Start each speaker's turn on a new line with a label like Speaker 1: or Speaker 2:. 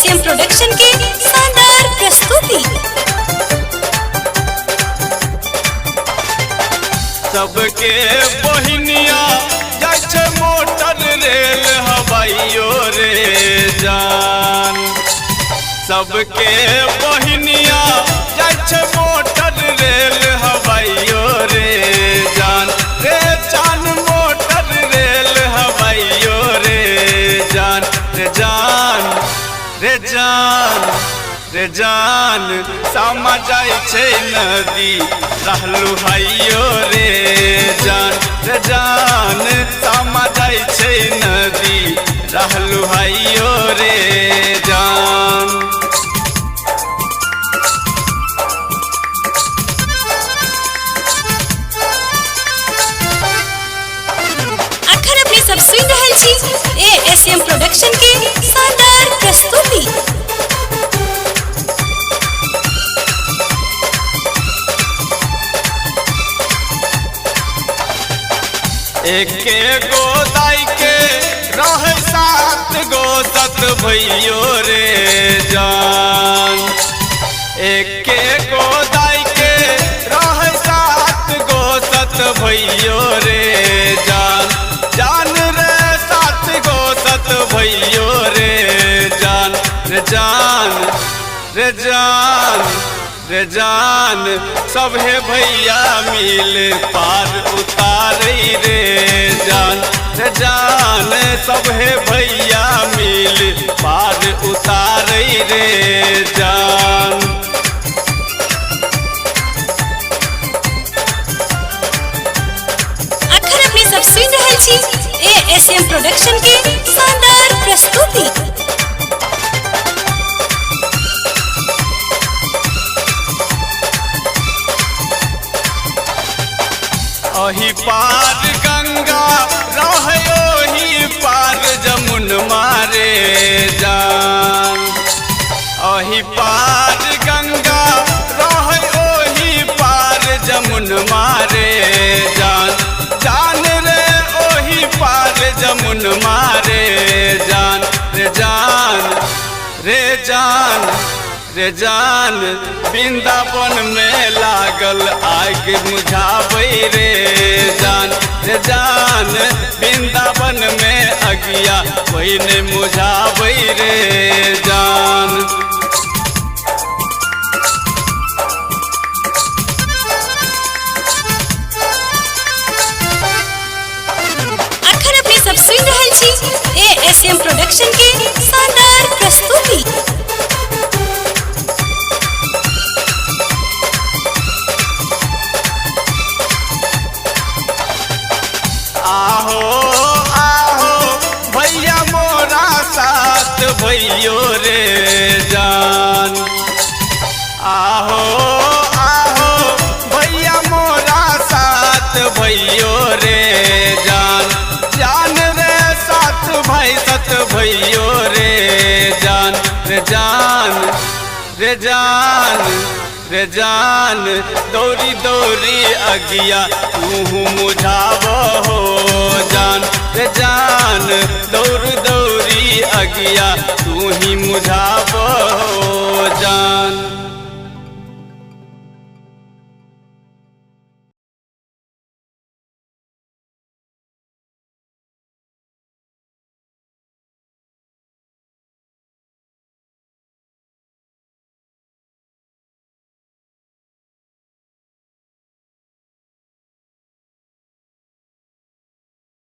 Speaker 1: SM production की शानदार प्रस्तुति।
Speaker 2: सबके बहिनिया जाए मोटर रेल हवाइयो रे जान। सबके बहिनिया जाए मोटर रेल हवाइयो रे जान। रे जान मोटर रेल हवाइयो रे जान। रे जान रे जान रे जान सामा जाए छे नदी रहलू हाइयो रे जान। रे जान सामा जाए छे नदी रहलू हाइयो रे जान।
Speaker 1: अखन अपने सब सुन रहल छी एसएम प्रोडक्शन की शानदार प्रस्तुति।
Speaker 2: एके गो दाई के रह सात गो सत भैयो रे जान। एके गो दाई के रह सात गो सत भैयो रे जान। जान रे सात गो सत भैयो रे जान। रे जान रे जान रे जान सभे भैया मिल पार उतारी रे जान। रे जान सभे भैया मिल पार उतारी रे जान।
Speaker 1: अखन अपने सब सुन रहल छी एसएम प्रोडक्शन की शानदार प्रस्तुति।
Speaker 2: अही पार गंगा रहो ही पार जमुन मारे जान। अही पार गंगा रहो ही पार जमुन मारे जान। जान रे ओही पार जमुन मारे जान। रे जान रे जान रे जान वृंदावन में लागल आग बुझाबै रे जान। रे जान वृंदावन में अगिया कोई ने बुझाबै रे जान।
Speaker 1: अखन अपने सब सुन रहल छी एसएम प्रोडक्शन की शानदार प्रस्तुति।
Speaker 2: आहो आहो भैया मोरा साथ भैयो रे जान। आहो आहो भैया मोरा साथ भैयो रे जान। जान रे साथ भाई सत भैयो रे जान। रे जान रे जान रे जान दौरी दौरी अगिया तू मुझाव हो जान। रे जान दौड़ दौरी अगिया तू ही मुझाव हो